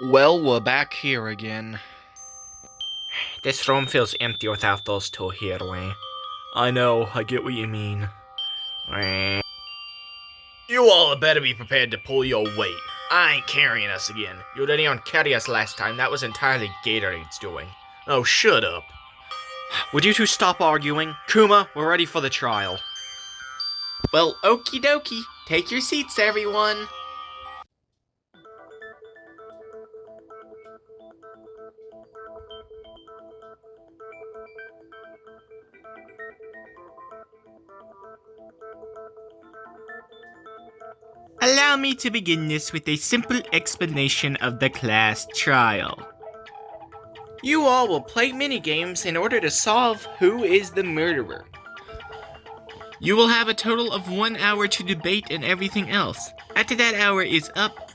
Well, we're back here again. This room feels empty without those two here, Way. I know, I get what you mean. Weh. You all better be prepared to pull your weight. I ain't carrying us again. You didn't even carry us last time. That was entirely Gatorade's doing. Oh, shut up. Would you two stop arguing? Kuma, we're ready for the trial. Well, okie dokie. Take your seats, everyone. Allow me to begin this with a simple explanation of the class trial. You all will play minigames in order to solve who is the murderer. You will have a total of 1 hour to debate and everything else. After that hour is up,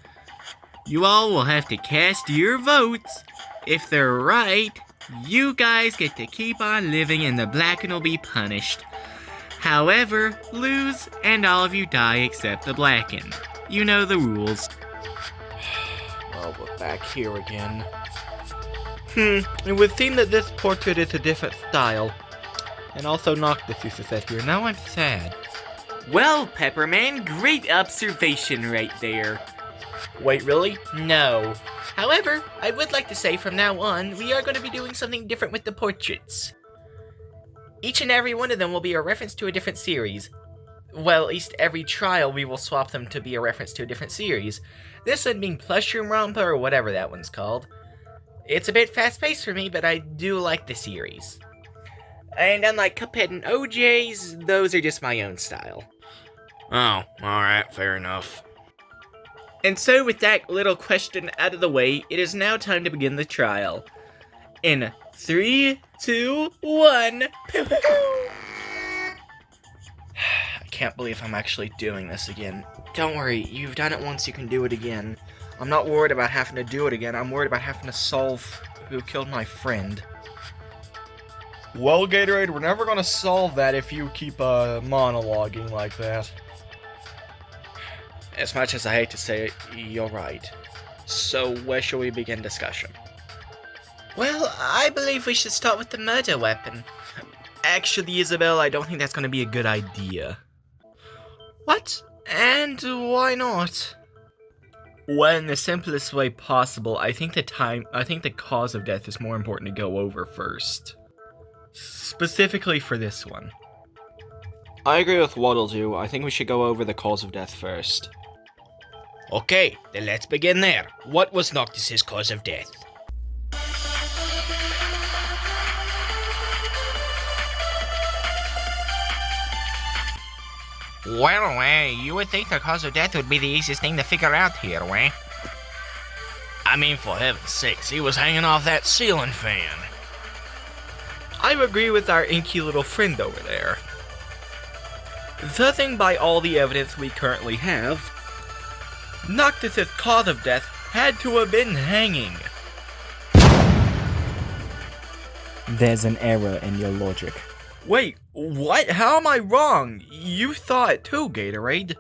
you all will have to cast your votes. If they're right, you guys get to keep on living and the Blacken will be punished. However, lose and all of you die except the Blacken. You know the rules. Well, we're back here again. It would seem that this portrait is a different style. And also Noctis used to sit here. Now I'm sad. Well, Pepperman, great observation right there. Wait, really? No. However, I would like to say from now on, we are going to be doing something different with the portraits. Each and every one of them will be a reference to a different series. Well, at least every trial we will swap them to be a reference to a different series. This one being Danganronpa or whatever that one's called. It's a bit fast-paced for me, but I do like the series. And unlike Cuphead and OJ's, those are just my own style. Oh, alright, fair enough. And so with that little question out of the way, it is now time to begin the trial. In 3, 2, 1... I can't believe I'm actually doing this again. Don't worry, you've done it once, you can do it again. I'm not worried about having to do it again, I'm worried about having to solve who killed my friend. Well, Gatorade, we're never gonna solve that if you keep monologuing like that. As much as I hate to say it, you're right. So, where shall we begin discussion? Well, I believe we should start with the murder weapon. Actually, Isabel, I don't think that's gonna be a good idea. What? And why not? Well, in the simplest way possible, I think the cause of death is more important to go over first. Specifically for this one. I agree with Waddle too. I think we should go over the cause of death first. Okay, then let's begin there. What was Noctis's cause of death? Well, you would think the cause of death would be the easiest thing to figure out here, Way. I mean, for heaven's sakes, he was hanging off that ceiling fan. I agree with our inky little friend over there. Judging by all the evidence we currently have, Noctis' cause of death had to have been hanging. There's an error in your logic. Wait, what? How am I wrong? You saw it too, Gatorade.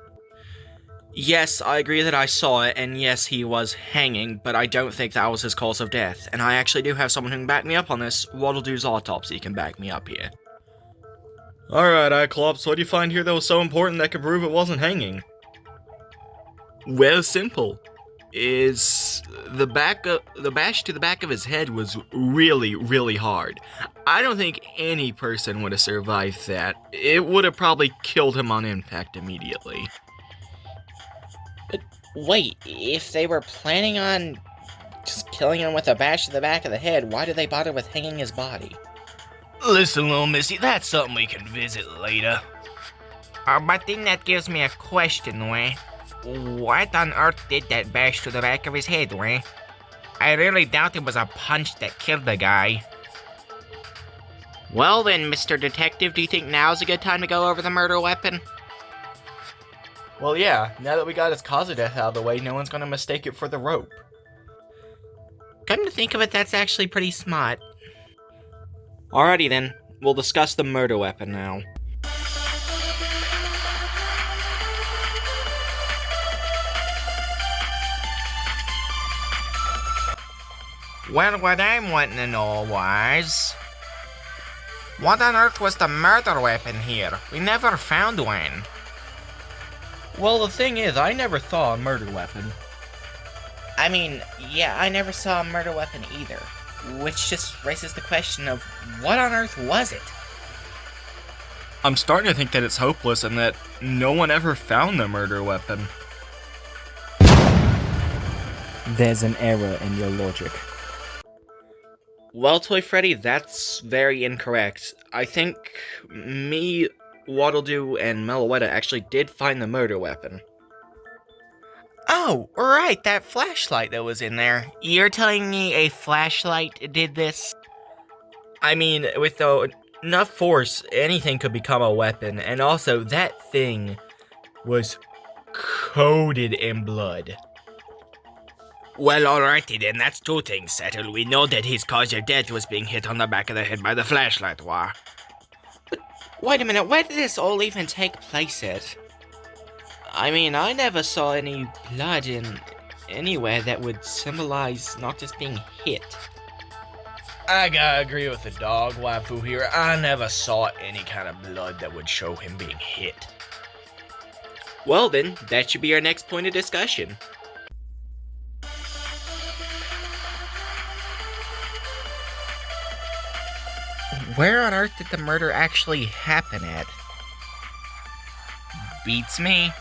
Yes, I agree that I saw it, and yes, he was hanging, but I don't think that was his cause of death. And I actually do have someone who can back me up on this. Waddle Do's autopsy can back me up here. Alright, Iclops, what do you find here that was so important that could prove it wasn't hanging? Well, simple. The bash to the back of his head was really, really hard. I don't think any person would have survived that. It would have probably killed him on impact immediately. But wait, if they were planning on just killing him with a bash to the back of the head, why did they bother with hanging his body? Listen, little missy, that's something we can visit later. But then that gives me a question, Way. What on earth did that bash to the back of his head, Way? I really doubt it was a punch that killed the guy. Well then, Mr. Detective, do you think now's a good time to go over the murder weapon? Well, yeah, now that we got his cause of death out of the way, no one's gonna mistake it for the rope. Come to think of it, that's actually pretty smart. Alrighty then, we'll discuss the murder weapon now. Well, what I'm wanting to know was, what on earth was the murder weapon here? We never found one. Well, the thing is, I never saw a murder weapon. I mean, yeah, I never saw a murder weapon either. Which just raises the question of, what on earth was it? I'm starting to think that it's hopeless and that no one ever found the murder weapon. There's an error in your logic. Well, Toy Freddy, that's very incorrect. I think me, Waddle-Doo, and Meloetta actually did find the murder weapon. Oh, right, that flashlight that was in there. You're telling me a flashlight did this? I mean, with enough force, anything could become a weapon, and also that thing was coated in blood. Well, alrighty then, that's two things settled. We know that his cause of death was being hit on the back of the head by the flashlight, wah. Wait a minute, where did this all even take place at? I mean, I never saw any blood in anywhere that would symbolize not just being hit. I gotta agree with the dog waifu here. I never saw any kind of blood that would show him being hit. Well then, that should be our next point of discussion. Where on earth did the murder actually happen at? Beats me.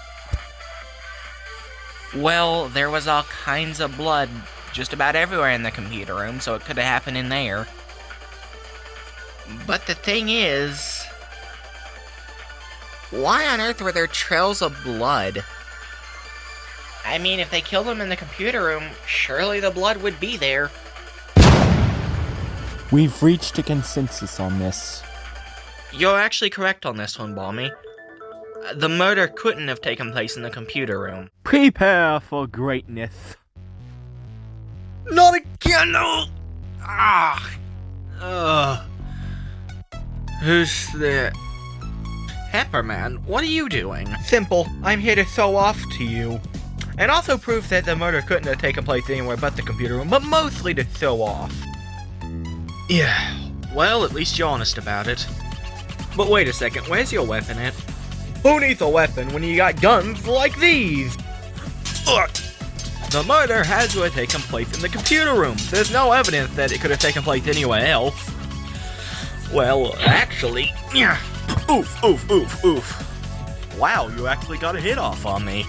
Well, there was all kinds of blood just about everywhere in the computer room, so it could have happened in there. But the thing is, why on earth were there trails of blood? I mean, if they killed him in the computer room, surely the blood would be there. We've reached a consensus on this. You're actually correct on this one, Balmy. The murder couldn't have taken place in the computer room. Prepare for greatness. Not again, no! Who's there? Pepperman, what are you doing? Simple, I'm here to show off to you. And also prove that the murder couldn't have taken place anywhere but the computer room, but mostly to show off. Yeah, well, at least you're honest about it. But wait a second, where's your weapon at? Who needs a weapon when you got guns like these? Ugh. The murder had to have taken place in the computer room. There's no evidence that it could have taken place anywhere else. Well, actually, yeah. Oof. Wow, you actually got a hit off on me.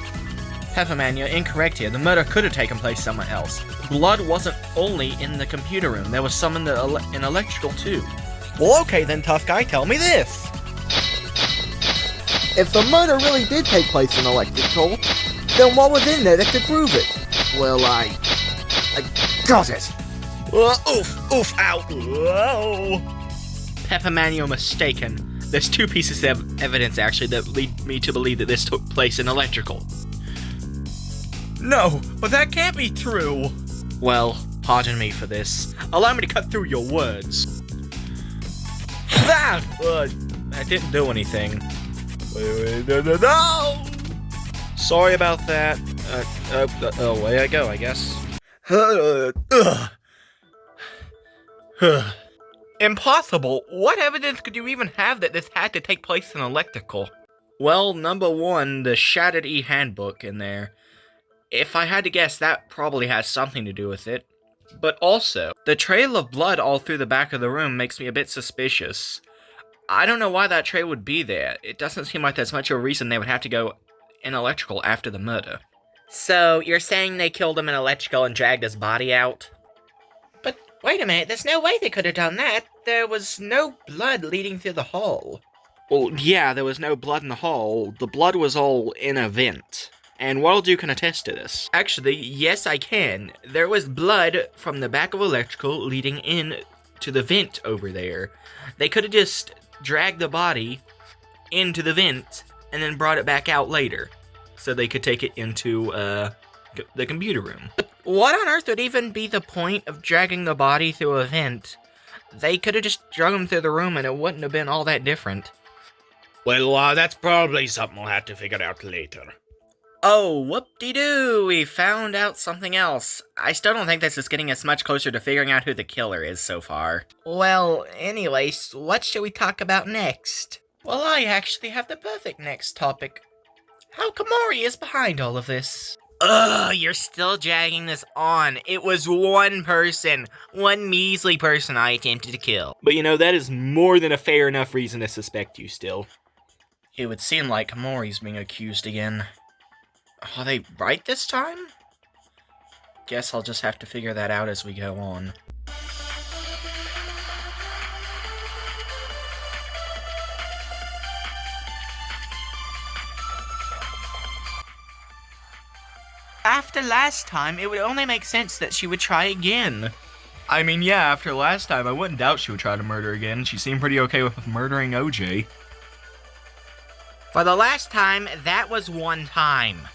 Pepperman, you're incorrect here. The murder could have taken place somewhere else. Blood wasn't only in the computer room. There was some in in electrical too. Well, okay then, tough guy, tell me this. If the murder really did take place in electrical, then what was in there that could prove it? Well, I got it. Oof, ow. Whoa. Pepperman, you're mistaken. There's two pieces of evidence, actually, that lead me to believe that this took place in electrical. No, but that can't be true. Well, pardon me for this. Allow me to cut through your words. That didn't do anything. No! Sorry about that. Away I go, I guess. Impossible! What evidence could you even have that this had to take place in electrical? Well, number one, the Shattered E-handbook in there. If I had to guess, that probably has something to do with it. But also, the trail of blood all through the back of the room makes me a bit suspicious. I don't know why that trail would be there. It doesn't seem like there's much of a reason they would have to go in electrical after the murder. So, you're saying they killed him in electrical and dragged his body out? But wait a minute, there's no way they could have done that. There was no blood leading through the hall. Well, yeah, there was no blood in the hall. The blood was all in a vent. And Waddle-Doo can attest to this. Actually, yes, I can. There was blood from the back of electrical leading in to the vent over there. They could have just dragged the body into the vent and then brought it back out later, so they could take it into the computer room. But what on earth would even be the point of dragging the body through a vent? They could have just drug him through the room and it wouldn't have been all that different. Well, that's probably something we'll have to figure out later. Oh, whoop-de-doo, we found out something else. I still don't think this is getting us much closer to figuring out who the killer is so far. Well, anyways, what should we talk about next? Well, I actually have the perfect next topic. How Kamori is behind all of this. Ugh, you're still dragging this on. It was one person. One measly person I attempted to kill. But you know, that is more than a fair enough reason to suspect you still. It would seem like Kamori's being accused again. Are they right this time? Guess I'll just have to figure that out as we go on. After last time, it would only make sense that she would try again. I mean, yeah, after last time, I wouldn't doubt she would try to murder again. She seemed pretty okay with murdering OJ. For the last time, that was one time.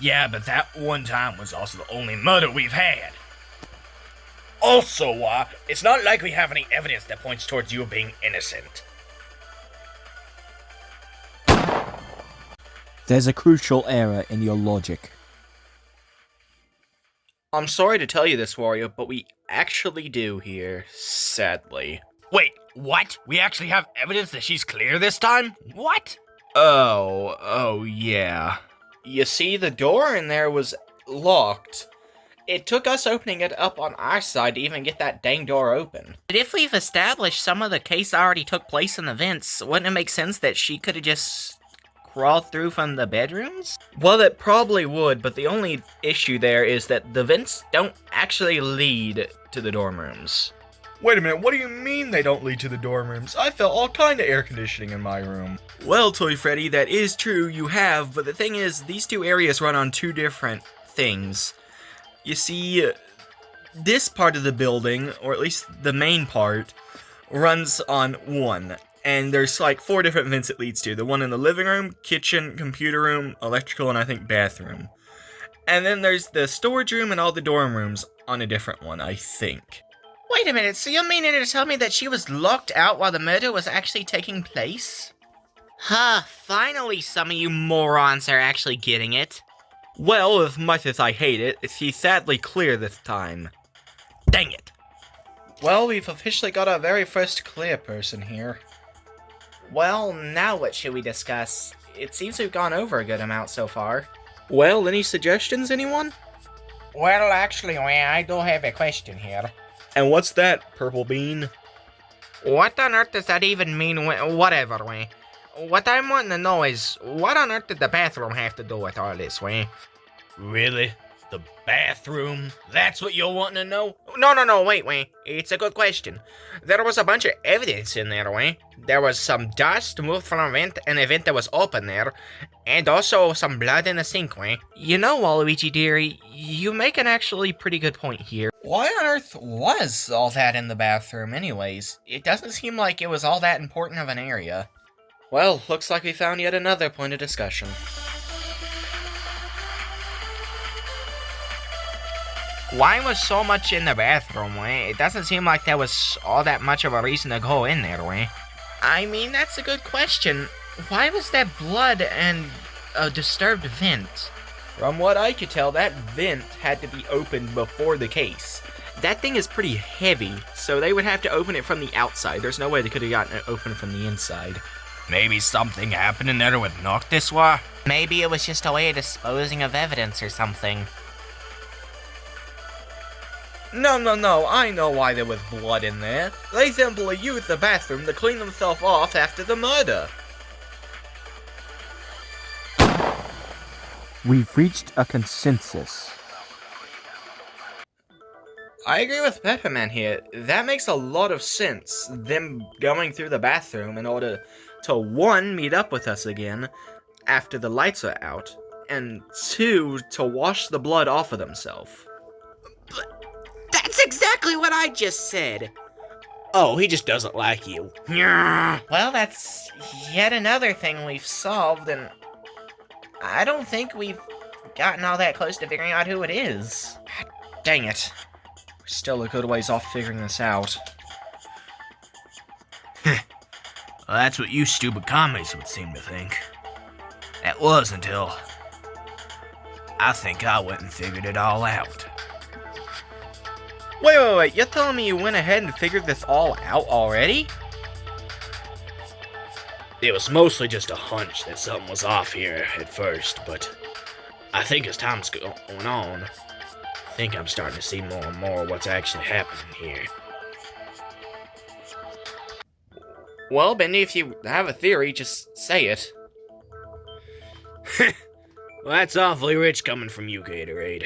Yeah, but that one time was also the only murder we've had. Also, it's not like we have any evidence that points towards you being innocent. There's a crucial error in your logic. I'm sorry to tell you this, Warrior, but we actually do here, sadly. Wait, what? We actually have evidence that she's clear this time? What? Oh, yeah. You see, the door in there was locked. It took us opening it up on our side to even get that dang door open. But if we've established some of the case already took place in the vents, wouldn't it make sense that she could have just crawled through from the bedrooms? Well, it probably would, but the only issue there is that the vents don't actually lead to the dorm rooms. Wait a minute, what do you mean they don't lead to the dorm rooms? I felt all kind of air conditioning in my room. Well, Toy Freddy, that is true, you have, but the thing is, these two areas run on two different things. You see, this part of the building, or at least the main part, runs on one. And there's like 4 different vents it leads to. The one in the living room, kitchen, computer room, electrical, and I think bathroom. And then there's the storage room and all the dorm rooms on a different one, I think. Wait a minute, so you're meaning to tell me that she was locked out while the murder was actually taking place? Huh, finally some of you morons are actually getting it. Well, as much as I hate it, she's sadly clear this time. Dang it. Well, we've officially got our very first clear person here. Well, now what should we discuss? It seems we've gone over a good amount so far. Well, any suggestions, anyone? Well, actually, I do have a question here. And what's that, Purple Bean? What on earth does that even mean? Whatever, What I'm wanting to know is, what on earth did the bathroom have to do with all this, Really? The bathroom? That's what you're wanting to know? No, wait, It's a good question. There was a bunch of evidence in there, There was some dust moved from a vent, and a vent that was open there, and also some blood in the sink, You know, Waluigi dearie, you make an actually pretty good point here. Why on earth was all that in the bathroom anyways? It doesn't seem like it was all that important of an area. Well, looks like we found yet another point of discussion. Why was so much in the bathroom, It doesn't seem like there was all that much of a reason to go in there, I mean, that's a good question. Why was there blood and a disturbed vent? From what I could tell, that vent had to be opened before the case. That thing is pretty heavy, so they would have to open it from the outside. There's no way they could have gotten it open from the inside. Maybe something happened in there with Noctis, Maybe it was just a way of disposing of evidence or something. No, I know why there was blood in there. They simply used the bathroom to clean themselves off after the murder. We've reached a consensus. I agree with Pepperman here. That makes a lot of sense, them going through the bathroom in order to, 1, meet up with us again after the lights are out, and 2, to wash the blood off of themselves. That's exactly what I just said. Oh, he just doesn't like you. Well, that's yet another thing we've solved, and I don't think we've gotten all that close to figuring out who it is. Dang it. We're still a good ways off figuring this out. Well, that's what you stupid commies would seem to think. That was until I think I went and figured it all out. Wait, you're telling me you went ahead and figured this all out already? It was mostly just a hunch that something was off here at first, but I think as time's going on, I think I'm starting to see more and more what's actually happening here. Well, Bendy, if you have a theory, just say it. Well, that's awfully rich coming from you, Gatorade.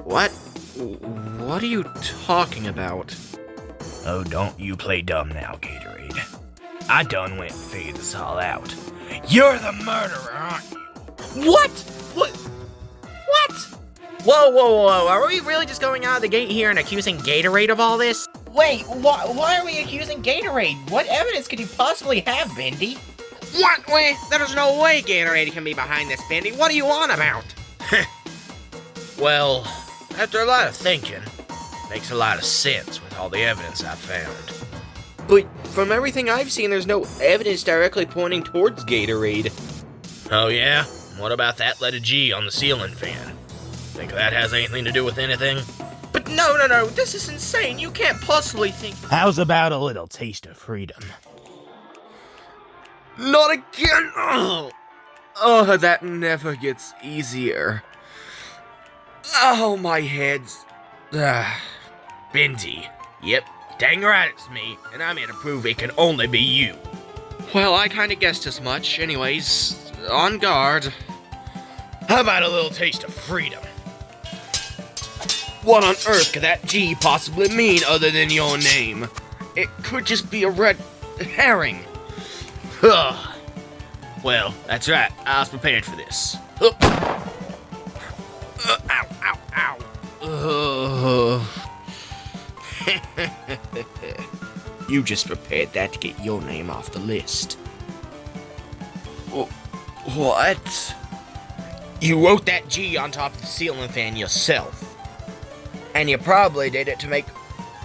What? What are you talking about? Oh, don't you play dumb now, Gatorade. I done went and figured this all out. You're the murderer, aren't you? What? What? Whoa, are we really just going out of the gate here and accusing Gatorade of all this? Wait, why are we accusing Gatorade? What evidence could you possibly have, Bendy? What? Way? There's no way Gatorade can be behind this, Bendy. What are you on about? Well, after a lot of thinking, makes a lot of sense with all the evidence I found. But from everything I've seen, there's no evidence directly pointing towards Gatorade. Oh yeah? What about that letter G on the ceiling fan? Think that has anything to do with anything? But no, this is insane. You can't possibly think... How's about a little taste of freedom? Not again! Oh, that never gets easier. Oh, my head's... Bendy. Yep, dang right it's me, and I'm here to prove it can only be you. Well, I kinda guessed as much. Anyways, on guard. How about a little taste of freedom? What on earth could that G possibly mean other than your name? It could just be a red herring. Ugh. Well, that's right, I was prepared for this. Ow. You just prepared that to get your name off the list. What? You wrote that G on top of the ceiling fan yourself. And you probably did it to make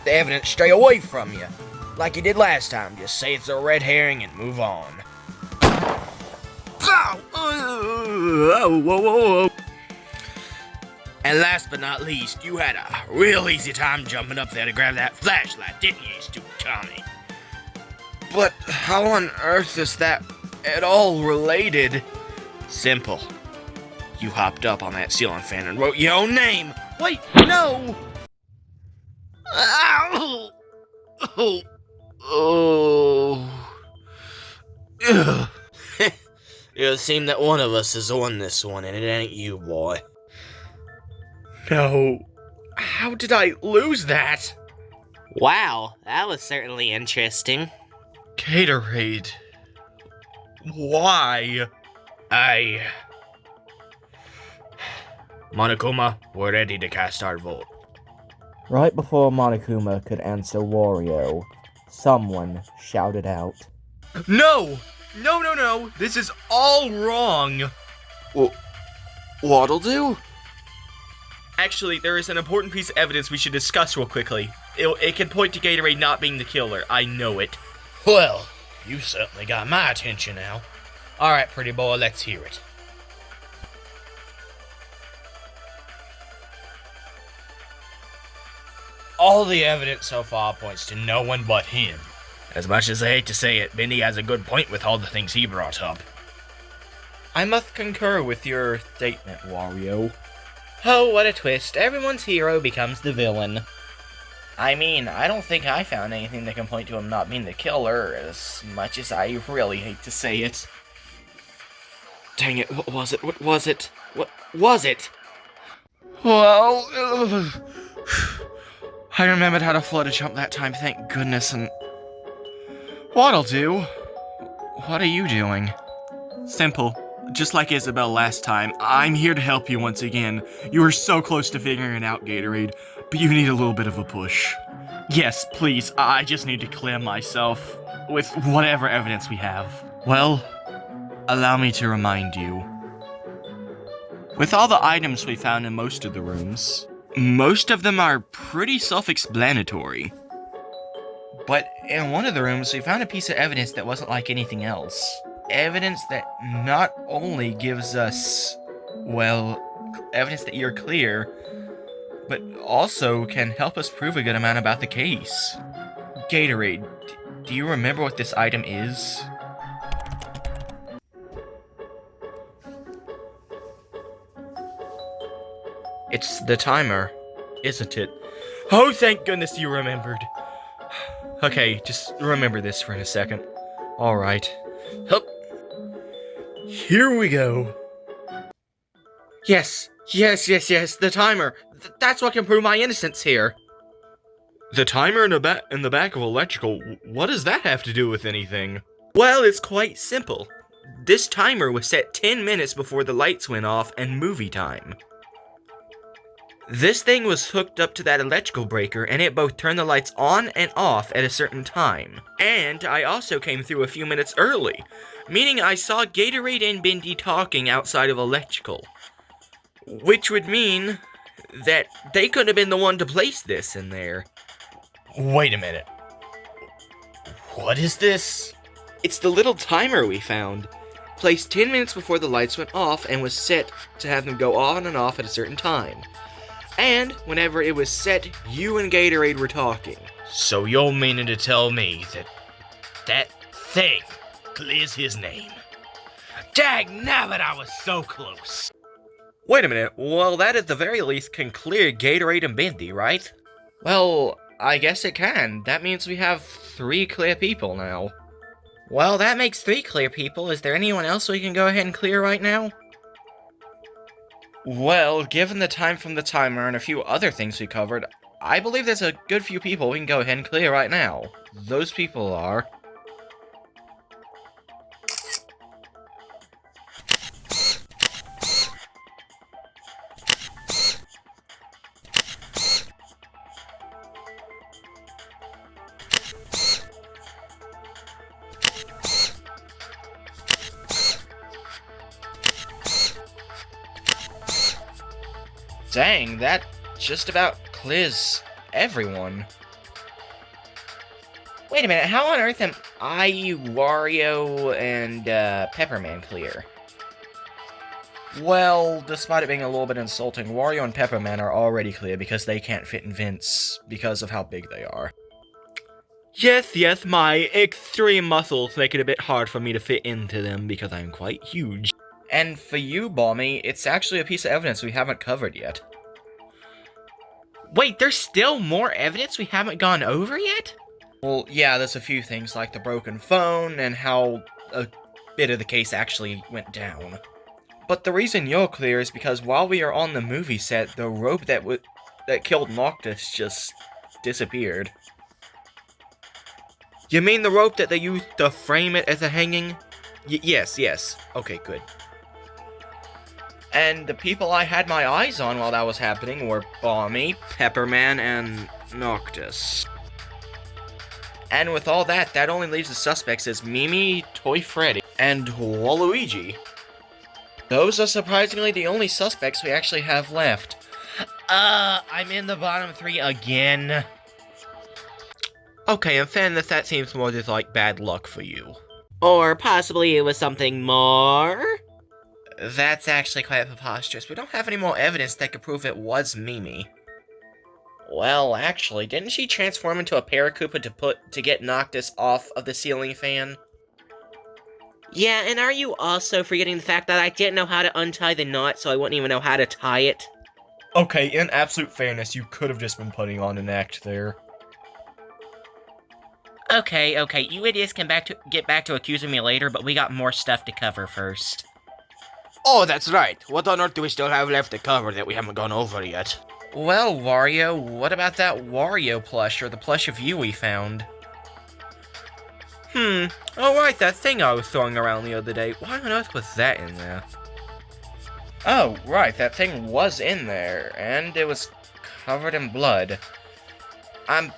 the evidence stray away from you. Like you did last time. Just say it's a red herring and move on. Whoa. And last but not least, you had a real easy time jumping up there to grab that flashlight, didn't you, stupid Tommy? But how on earth is that at all related? Simple. You hopped up on that ceiling fan and wrote your own name. Wait, no! Ow! Ugh. It'll seem that one of us is on this one, and it ain't you, boy. No. How did I lose that? Wow, that was certainly interesting. Gatorade. Why? Monokuma, we're ready to cast our vote. Right before Monokuma could answer Wario, someone shouted out. No! This is all wrong! What'll do? Actually, there is an important piece of evidence we should discuss real quickly. It can point to Gatorade not being the killer. I know it. Well, you certainly got my attention now. Alright, pretty boy, let's hear it. All the evidence so far points to no one but him. As much as I hate to say it, Bendy has a good point with all the things he brought up. I must concur with your statement, Wario. Oh, what a twist. Everyone's hero becomes the villain. I mean, I don't think I found anything that can point to him not being the killer, as much as I really hate to say it. Dang it, what was it? What was it? Well, I remembered how to flood a jump that time, thank goodness, and... What'll do? What are you doing? Simple. Just like Isabel last time, I'm here to help you once again. You were so close to figuring it out, Gatorade, but you need a little bit of a push. Yes, please, I just need to clear myself with whatever evidence we have. Well, allow me to remind you. With all the items we found in most of the rooms, most of them are pretty self-explanatory. But in one of the rooms, we found a piece of evidence that wasn't like anything else. Evidence that not only gives us Well, evidence that you're clear, but also can help us prove a good amount about the case. Gatorade, do you remember what this item is? It's the timer, isn't it? Oh, thank goodness you remembered. Okay, just remember this for a second. Alright. Hup. Here we go. Yes, the timer. That's what can prove my innocence here. The timer in the back of electrical, what does that have to do with anything? Well, it's quite simple. This timer was set 10 minutes before the lights went off and movie time. This thing was hooked up to that electrical breaker, and it both turned the lights on and off at a certain time. And I also came through a few minutes early, meaning I saw Gatorade and Bendy talking outside of electrical. Which would mean that they could have been the one to place this in there. Wait a minute. What is this? It's the little timer we found, placed 10 minutes before the lights went off and was set to have them go on and off at a certain time. And whenever it was set, you and Gatorade were talking. So you're meaning to tell me that thing clears his name? Dagnabbit, I was so close. Wait a minute, well that at the very least can clear Gatorade and Bendy, right? Well, I guess it can. That means we have 3 clear people now. Well, that makes 3 clear people. Is there anyone else we can go ahead and clear right now? Well, given the time from the timer and a few other things we covered, I believe there's a good few people we can go ahead and clear right now. Those people are... Dang, that just about clears everyone. Wait a minute, how on earth am I, Wario, and Pepperman clear? Well, despite it being a little bit insulting, Wario and Pepperman are already clear because they can't fit in vents because of how big they are. Yes, my extreme muscles make it a bit hard for me to fit into them because I'm quite huge. And for you, Balmy, it's actually a piece of evidence we haven't covered yet. Wait, there's still more evidence we haven't gone over yet? Well, yeah, there's a few things like the broken phone and how a bit of the case actually went down. But the reason you're clear is because while we are on the movie set, the rope that killed Noctis just disappeared. You mean the rope that they used to frame it as a hanging? Yes. Okay, good. And the people I had my eyes on while that was happening were Balmy, Pepperman, and Noctis. And with all that, that only leaves the suspects as Mimi, Toy Freddy, and Waluigi. Those are surprisingly the only suspects we actually have left. I'm in the bottom 3 again. Okay, in fairness, that seems more just like bad luck for you. Or possibly it was something more? That's actually quite preposterous. We don't have any more evidence that could prove it was Mimi. Well, actually, didn't she transform into a Paracupa to get Noctis off of the ceiling fan? Yeah, and are you also forgetting the fact that I didn't know how to untie the knot, so I wouldn't even know how to tie it? Okay, in absolute fairness, you could have just been putting on an act there. Okay, you idiots can get back to accusing me later, but we got more stuff to cover first. Oh, that's right. What on earth do we still have left to cover that we haven't gone over yet? Well, Wario, what about that Wario plush, or the plush of you we found? Oh right, that thing I was throwing around the other day. Why on earth was that in there? Oh, right, that thing was in there, and it was covered in blood. I'm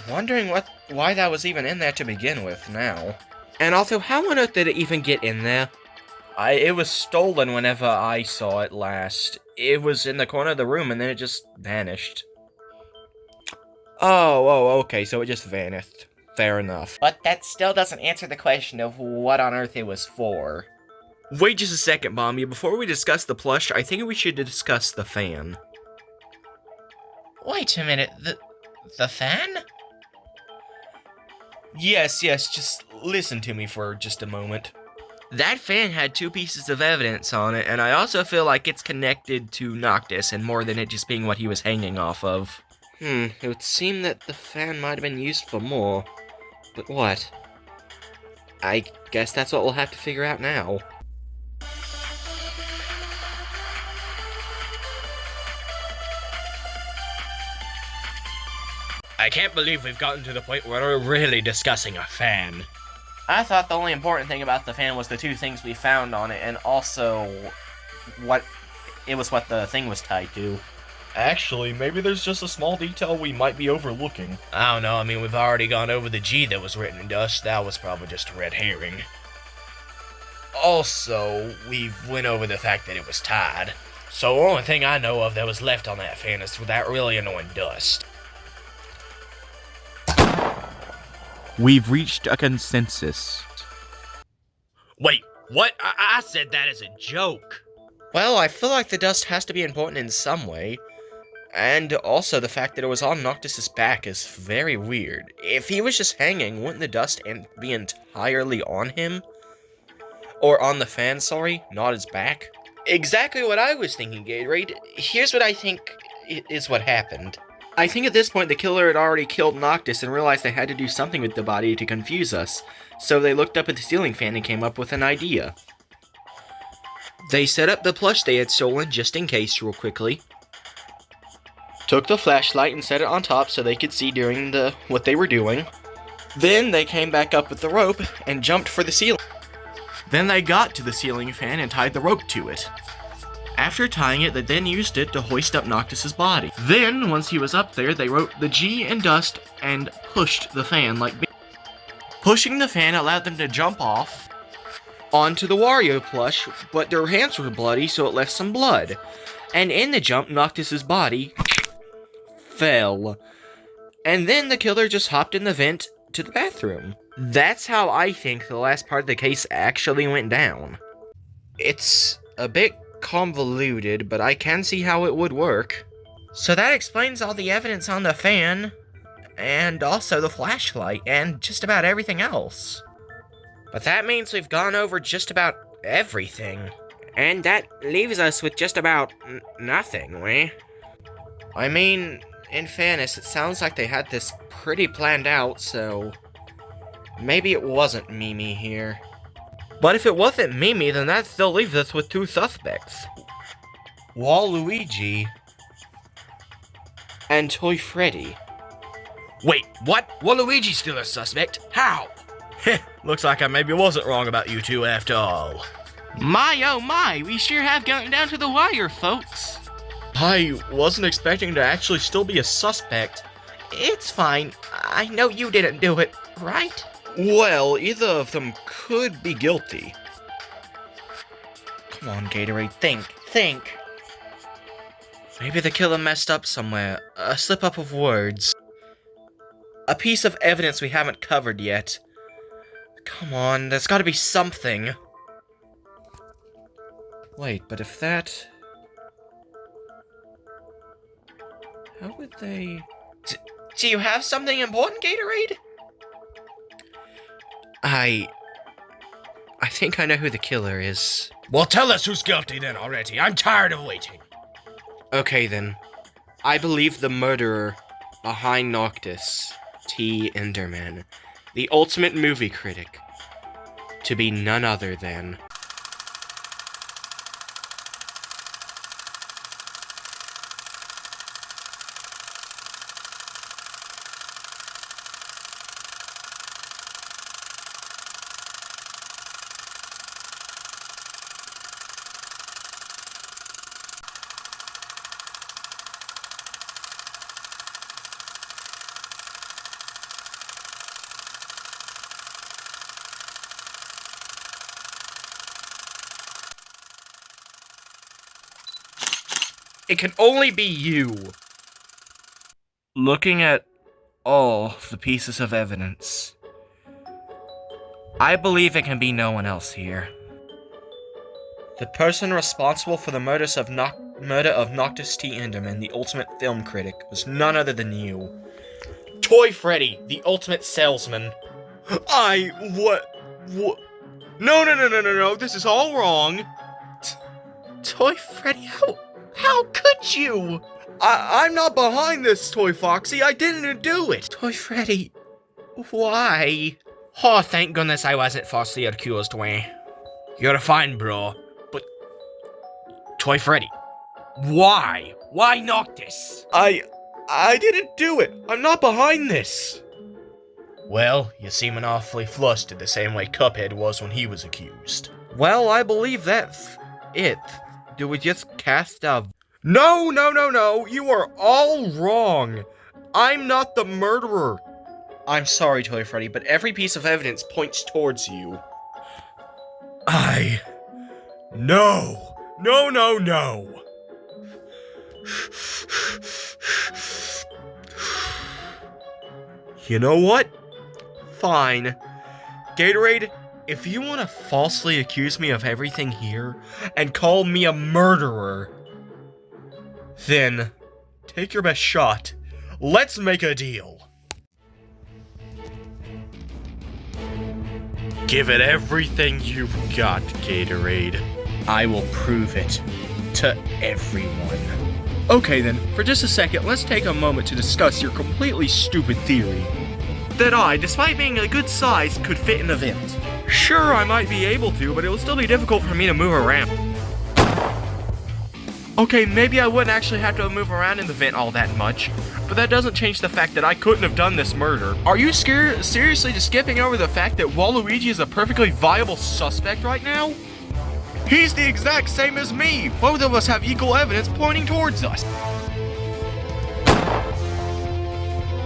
wondering why that was even in there to begin with now. And also, how on earth did it even get in there? It was stolen whenever I saw it last. It was in the corner of the room and then it just vanished. Oh, okay, so it just vanished. Fair enough. But that still doesn't answer the question of what on earth it was for. Wait just a second, Bombi. Before we discuss the plush, I think we should discuss the fan. Wait a minute, the fan? Yes, just listen to me for just a moment. That fan had 2 pieces of evidence on it, and I also feel like it's connected to Noctis, and more than it just being what he was hanging off of. It would seem that the fan might have been used for more. But what? I guess that's what we'll have to figure out now. I can't believe we've gotten to the point where we're really discussing a fan. I thought the only important thing about the fan was the 2 things we found on it, and also what the thing was tied to. Actually, maybe there's just a small detail we might be overlooking. I don't know, I mean, we've already gone over the G that was written in dust. That was probably just a red herring. Also, we went over the fact that it was tied. So the only thing I know of that was left on that fan is that really annoying dust. We've reached a consensus. Wait, what? I said that as a joke. Well, I feel like the dust has to be important in some way. And also the fact that it was on Noctis's back is very weird. If he was just hanging, wouldn't the dust be entirely on him? Or on the fan, sorry, not his back? Exactly what I was thinking, Gatorade. Here's what I think is what happened. I think at this point the killer had already killed Noctis and realized they had to do something with the body to confuse us. So they looked up at the ceiling fan and came up with an idea. They set up the plush they had stolen just in case real quickly. Took the flashlight and set it on top so they could see during what they were doing. Then they came back up with the rope and jumped for the ceiling. Then they got to the ceiling fan and tied the rope to it. After tying it, they then used it to hoist up Noctis's body. Then, once he was up there, they wrote the G in dust and pushed the fan like... Pushing the fan allowed them to jump off onto the Wario plush, but their hands were bloody, so it left some blood. And in the jump, Noctis's body fell. And then the killer just hopped in the vent to the bathroom. That's how I think the last part of the case actually went down. It's a bit convoluted, but I can see how it would work. So that explains all the evidence on the fan, and also the flashlight, and just about everything else. But that means we've gone over just about everything. And that leaves us with just about nothing, we? I mean, in fairness, it sounds like they had this pretty planned out, so maybe it wasn't Mimi here. But if it wasn't Mimi, then that still leaves us with 2 suspects. Waluigi and Toy Freddy. Wait, what? Waluigi's still a suspect? How? Looks like I maybe wasn't wrong about you 2 after all. My oh my, we sure have gotten down to the wire, folks. I wasn't expecting to actually still be a suspect. It's fine. I know you didn't do it, right? Well, either of them could be guilty. Come on, Gatorade, think. Maybe the killer messed up somewhere. A slip-up of words. A piece of evidence we haven't covered yet. Come on, there's gotta be something. Wait, but if that... How would they... Do you have something important, Gatorade? I think I know who the killer is. Well, tell us who's guilty then already. I'm tired of waiting. Okay then. I believe the murderer behind Noctis, T. Enderman, the ultimate movie critic, to be none other than... It can only be you. Looking at all the pieces of evidence, I believe it can be no one else here. The person responsible for the murder of Noctis T. Enderman, the ultimate film critic, was none other than you. Toy Freddy, the ultimate salesman. What? No, this is all wrong. Toy Freddy, how could you? I'm not behind this, Toy Foxy. I didn't do it. Toy Freddy, why? Oh, thank goodness I wasn't falsely accused, way. You're fine, bro. But, Toy Freddy, why? Why Noctis? I didn't do it. I'm not behind this. Well, you seeming awfully flustered the same way Cuphead was when he was accused. Well, I believe that's it. Do we just cast a... No. You are all wrong. I'm not the murderer. I'm sorry, Toy Freddy, but every piece of evidence points towards you. No. You know what? Fine. Gatorade, if you want to falsely accuse me of everything here and call me a murderer, then take your best shot. Let's make a deal. Give it everything you've got, Gatorade. I will prove it to everyone. Okay then, for just a second, let's take a moment to discuss your completely stupid theory. That I, despite being a good size, could fit in a vent. Sure, I might be able to, but it would still be difficult for me to move around. Okay, maybe I wouldn't actually have to move around in the vent all that much, but that doesn't change the fact that I couldn't have done this murder. Are you seriously just skipping over the fact that Waluigi is a perfectly viable suspect right now? He's the exact same as me! Both of us have equal evidence pointing towards us.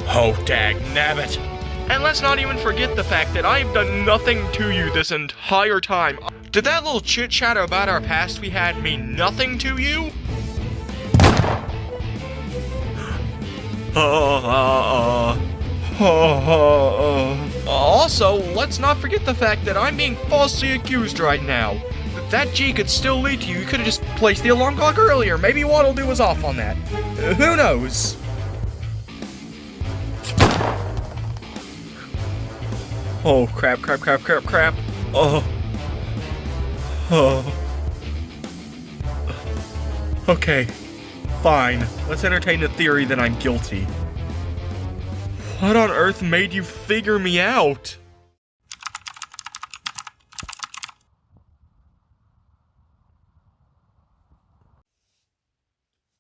Oh, dagnabbit. And let's not even forget the fact that I've done nothing to you this entire time. Did that little chit-chat about our past we had mean nothing to you? Also, let's not forget the fact that I'm being falsely accused right now. That G could still lead to you. You could have just placed the alarm clock earlier. Maybe Waddle Doo was off on that. Who knows? Oh, crap. Okay, fine. Let's entertain the theory that I'm guilty. What on earth made you figure me out?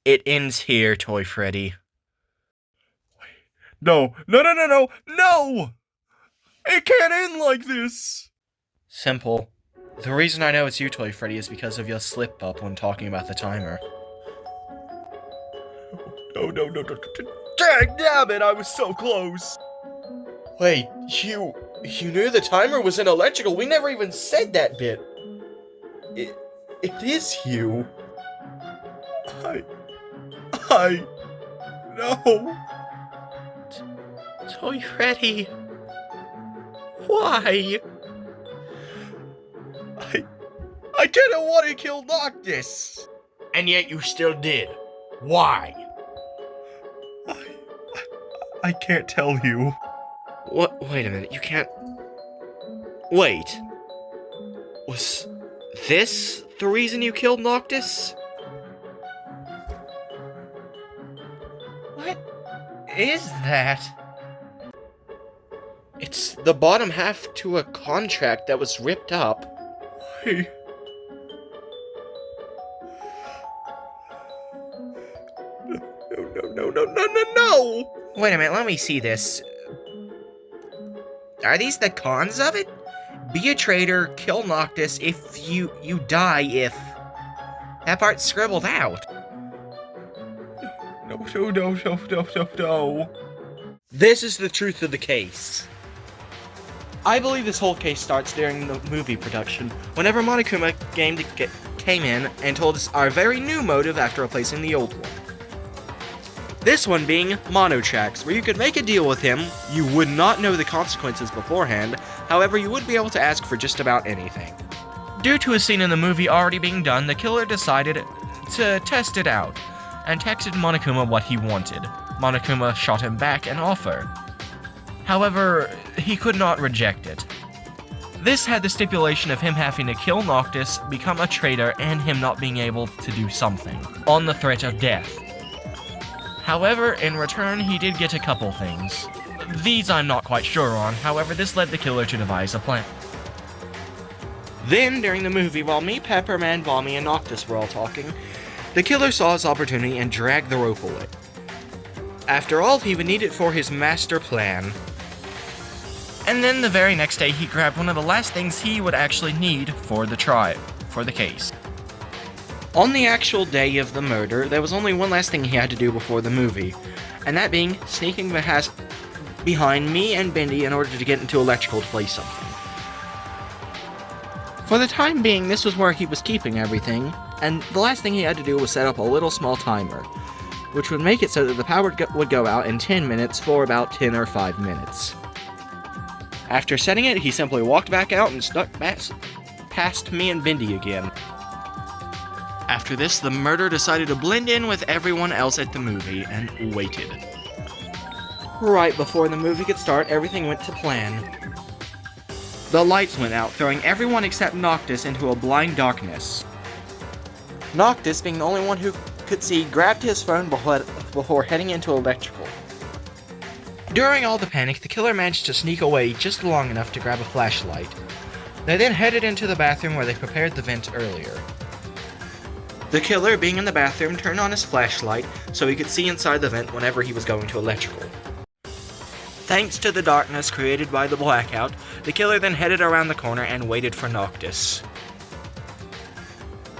It ends here, Toy Freddy. No! It can't end like this! Simple. The reason I know it's you, Toy Freddy, is because of your slip-up when talking about the timer. No. Dang, I was so close. Wait, you knew the timer was in electrical? We never even said that bit. It is you. No. Toy Freddy. Why? I didn't want to kill Noctis. And yet you still did. Why? I can't tell you. What? Wait a minute, you can't... Wait. Was this the reason you killed Noctis? What is that? It's the bottom half to a contract that was ripped up. No! Wait a minute, let me see this. Are these the cons of it? Be a traitor, kill Noctis if you die if... That part's scribbled out. No. This is the truth of the case. I believe this whole case starts during the movie production, whenever Monokuma came in and told us our very new motive after replacing the old one. This one being Monotracks, where you could make a deal with him, you would not know the consequences beforehand, however you would be able to ask for just about anything. Due to a scene in the movie already being done, the killer decided to test it out and texted Monokuma what he wanted. Monokuma shot him back an offer. However, he could not reject it. This had the stipulation of him having to kill Noctis, become a traitor, and him not being able to do something, on the threat of death. However, in return, he did get a couple things. These I'm not quite sure on, however, this led the killer to devise a plan. Then, during the movie, while me, Pepperman, Vomi, and Noctis were all talking, the killer saw his opportunity and dragged the rope away. After all, he would need it for his master plan. And then the very next day, he grabbed one of the last things he would actually need for the trial, for the case. On the actual day of the murder, there was only one last thing he had to do before the movie, and that being sneaking behind me and Bendy in order to get into electrical to play something. For the time being, this was where he was keeping everything, and the last thing he had to do was set up a little small timer, which would make it so that the power would go out in 10 minutes for about 10 or 5 minutes. After setting it, he simply walked back out and snuck past me and Bendy again. After this, the murderer decided to blend in with everyone else at the movie and waited. Right before the movie could start, everything went to plan. The lights went out, throwing everyone except Noctis into a blind darkness. Noctis, being the only one who could see, grabbed his phone before heading into electrical. During all the panic, the killer managed to sneak away just long enough to grab a flashlight. They then headed into the bathroom where they prepared the vent earlier. The killer, being in the bathroom, turned on his flashlight so he could see inside the vent whenever he was going to electrical. Thanks to the darkness created by the blackout, the killer then headed around the corner and waited for Noctis.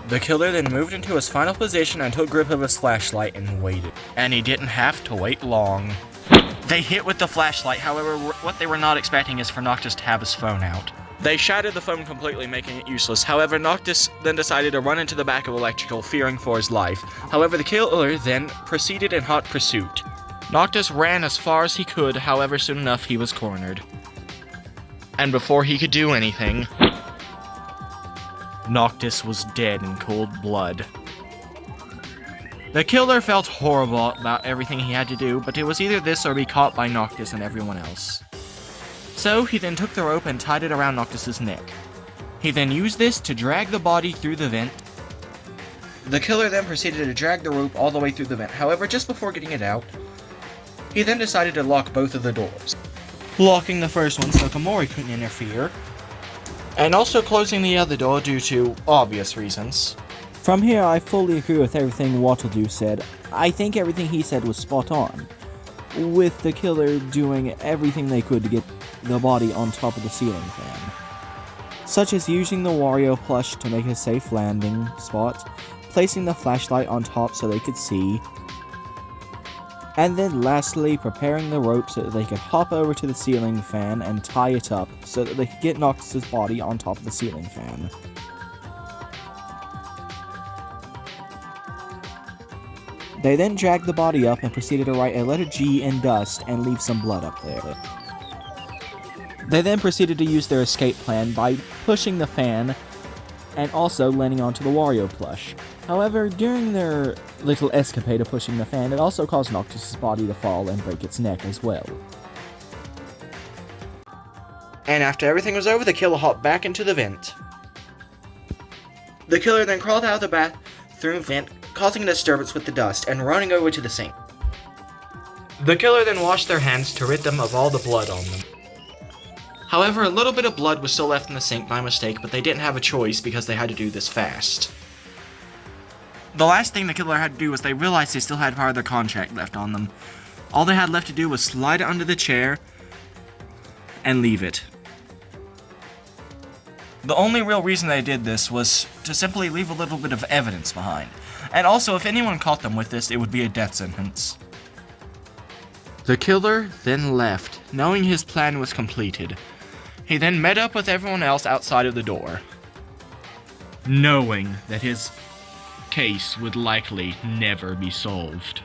The killer then moved into his final position and took grip of his flashlight and waited. And he didn't have to wait long. They hit with the flashlight, however, what they were not expecting is for Noctis to have his phone out. They shattered the phone completely, making it useless. However, Noctis then decided to run into the back of electrical, fearing for his life. However, the killer then proceeded in hot pursuit. Noctis ran as far as he could, however, soon enough he was cornered. And before he could do anything, Noctis was dead in cold blood. The killer felt horrible about everything he had to do, but it was either this or be caught by Noctis and everyone else. So he then took the rope and tied it around Noctis's neck. He then used this to drag the body through the vent. The killer then proceeded to drag the rope all the way through the vent. However, just before getting it out, he then decided to lock both of the doors. Locking the first one so Komori couldn't interfere, and also closing the other door due to obvious reasons. From here, I fully agree with everything Wattledew said. I think everything he said was spot on, with the killer doing everything they could to get the body on top of the ceiling fan, such as using the Wario plush to make a safe landing spot, placing the flashlight on top so they could see, and then lastly preparing the rope so that they could hop over to the ceiling fan and tie it up so that they could get Noctis' body on top of the ceiling fan. They then dragged the body up and proceeded to write a letter G in dust and leave some blood up there. They then proceeded to use their escape plan by pushing the fan and also landing onto the Wario plush. However, during their little escapade of pushing the fan, it also caused Noctis' body to fall and break its neck as well. And after everything was over, the killer hopped back into the vent. The killer then crawled out of the bathroom vent, causing a disturbance with the dust and running over to the sink. The killer then washed their hands to rid them of all the blood on them. However, a little bit of blood was still left in the sink by mistake, but they didn't have a choice because they had to do this fast. The last thing the killer had to do was they realized they still had part of their contract left on them. All they had left to do was slide it under the chair and leave it. The only real reason they did this was to simply leave a little bit of evidence behind. And also, if anyone caught them with this, it would be a death sentence. The killer then left, knowing his plan was completed. He then met up with everyone else outside of the door, knowing that his case would likely never be solved.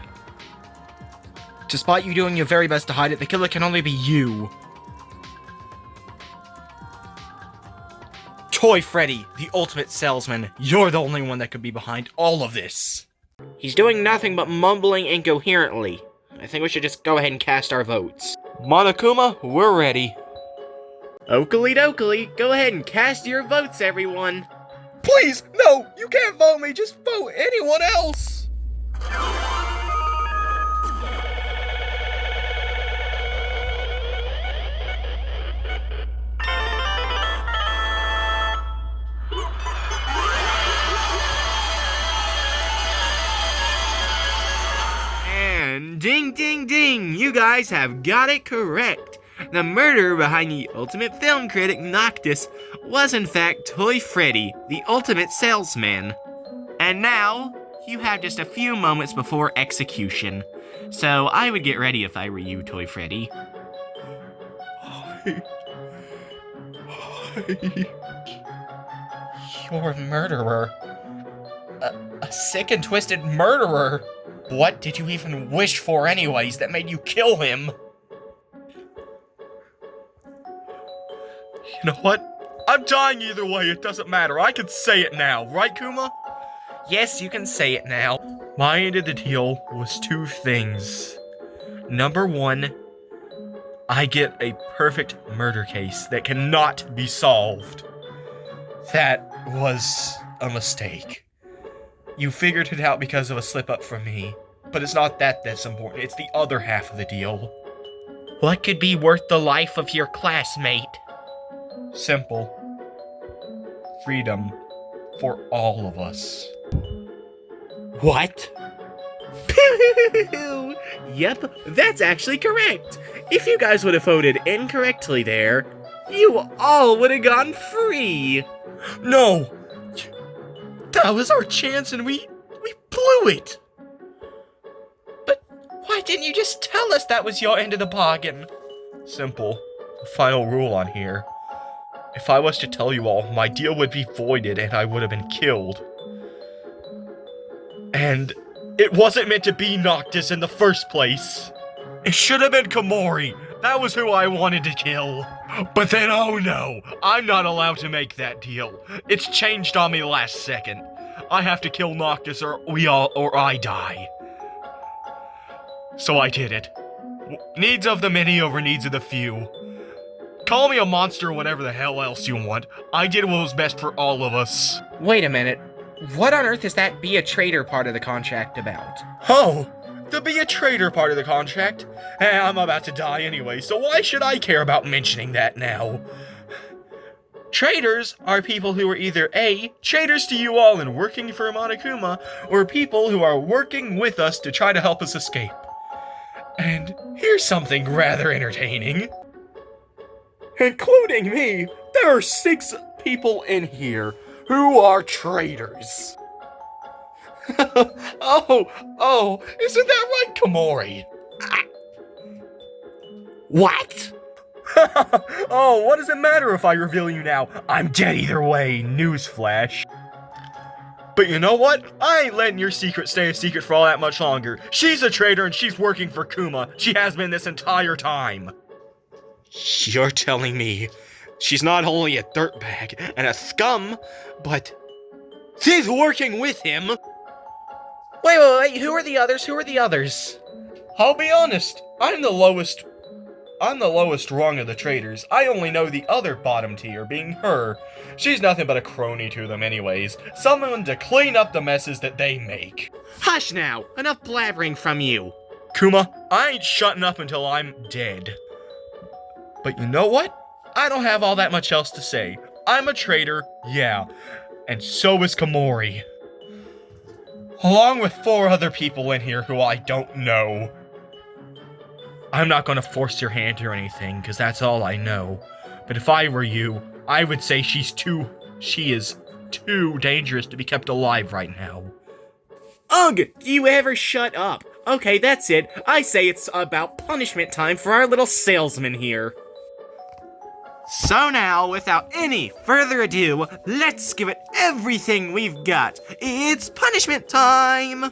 Despite you doing your very best to hide it, the killer can only be you. Toy Freddy, the ultimate salesman, you're the only one that could be behind all of this. He's doing nothing but mumbling incoherently. I think we should just go ahead and cast our votes. Monokuma, we're ready. Oakley dokley, go ahead and cast your votes, everyone. Please, no! You can't vote me! Just vote anyone else! And ding ding ding, you guys have got it correct. The murderer behind the ultimate film critic Noctis was in fact Toy Freddy, the ultimate salesman. And now, you have just a few moments before execution. So I would get ready if I were you, Toy Freddy. You're a murderer. A sick and twisted murderer. What did you even wish for anyways that made you kill him? You know what? I'm dying either way, it doesn't matter. I can say it now, right, Kuma? Yes, you can say it now. My end of the deal was two things. Number one, I get a perfect murder case that cannot be solved. That was a mistake. You figured it out because of a slip-up from me. But it's not that's important, it's the other half of the deal. What could be worth the life of your classmate? Simple. Freedom for all of us. What? Yep, that's actually correct. If you guys would have voted incorrectly there, you all would have gone free. No! That was our chance and we blew it! But why didn't you just tell us that was your end of the bargain? Simple. The final rule on here. If I was to tell you all, my deal would be voided and I would have been killed. And it wasn't meant to be Noctis in the first place. It should have been Komori. That was who I wanted to kill. But then, oh no, I'm not allowed to make that deal. It's changed on me last second. I have to kill Noctis or I die. So I did it. Needs of the many over needs of the few. Call me a monster or whatever the hell else you want. I did what was best for all of us. Wait a minute. What on earth is that be a traitor part of the contract about? Oh, the be a traitor part of the contract? I'm about to die anyway, so why should I care about mentioning that now? Traitors are people who are either A, traitors to you all and working for Monokuma, or people who are working with us to try to help us escape. And here's something rather entertaining. Including me, there are 6 people in here who are traitors. oh, isn't that right, Komori? What? Oh, what does it matter if I reveal you now? I'm dead either way, newsflash. But you know what? I ain't letting your secret stay a secret for all that much longer. She's a traitor and she's working for Kuma. She has been this entire time. You're telling me she's not only a dirtbag and a scum, but she's working with him? Wait, who are the others? I'll be honest, I'm the lowest rung of the traitors. I only know the other bottom tier, being her. She's nothing but a crony to them anyways. Someone to clean up the messes that they make. Hush now, enough blabbering from you. Kuma, I ain't shutting up until I'm dead. But you know what? I don't have all that much else to say. I'm a traitor, yeah. And so is Komori. Along with 4 other people in here who I don't know. I'm not gonna force your hand or anything, because that's all I know. But if I were you, I would say she is too dangerous to be kept alive right now. Ugh, do you ever shut up? Okay, that's it. I say it's about punishment time for our little salesman here. So now, without any further ado, let's give it everything we've got. It's punishment time!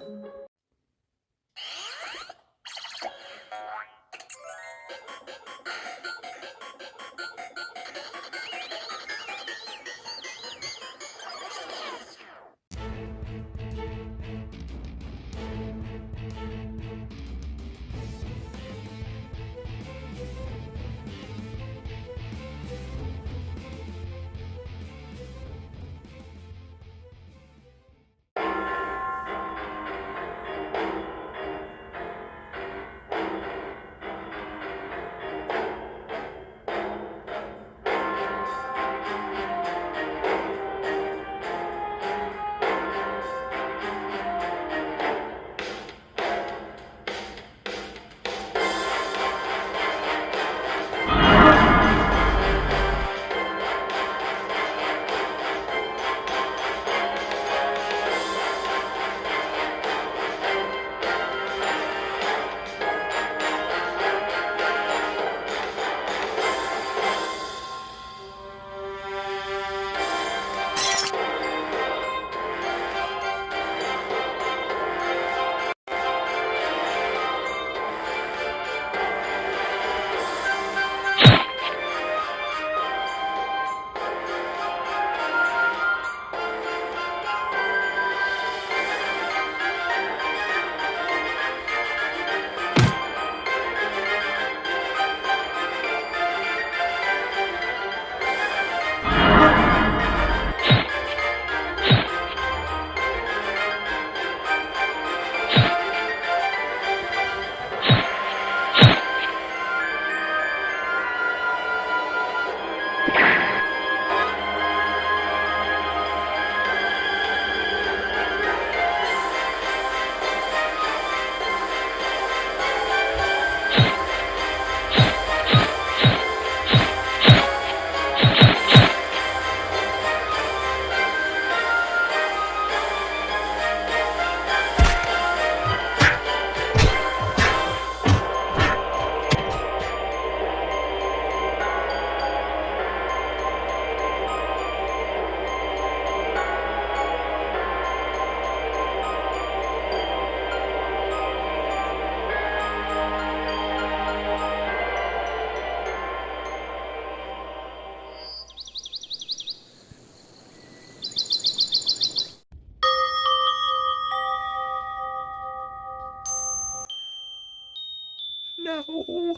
No.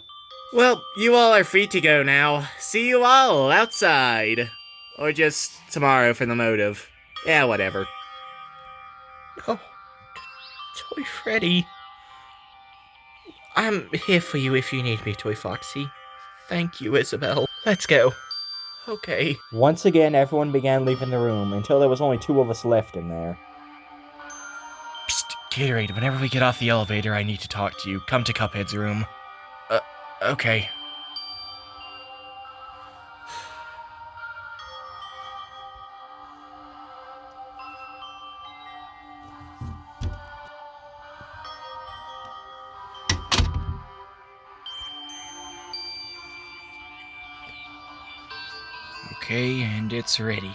Well, you all are free to go now. See you all outside. Or just tomorrow for the motive. Yeah, whatever. No. Toy Freddy. I'm here for you if you need me, Toy Foxy. Thank you, Isabel. Let's go. Okay. Once again, everyone began leaving the room until there was only 2 of us left in there. Psst, Gatorade, whenever we get off the elevator, I need to talk to you. Come to Cuphead's room. Okay. Okay, and it's ready.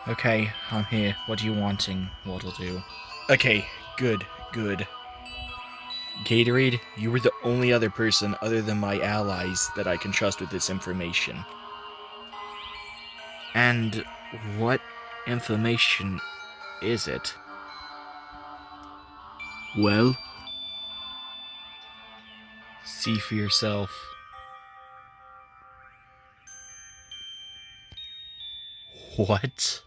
Okay, I'm here. What are you wanting? What'll do? Okay, good. Gatorade, you were the only other person other than my allies that I can trust with this information. And what information is it? Well? See for yourself. What?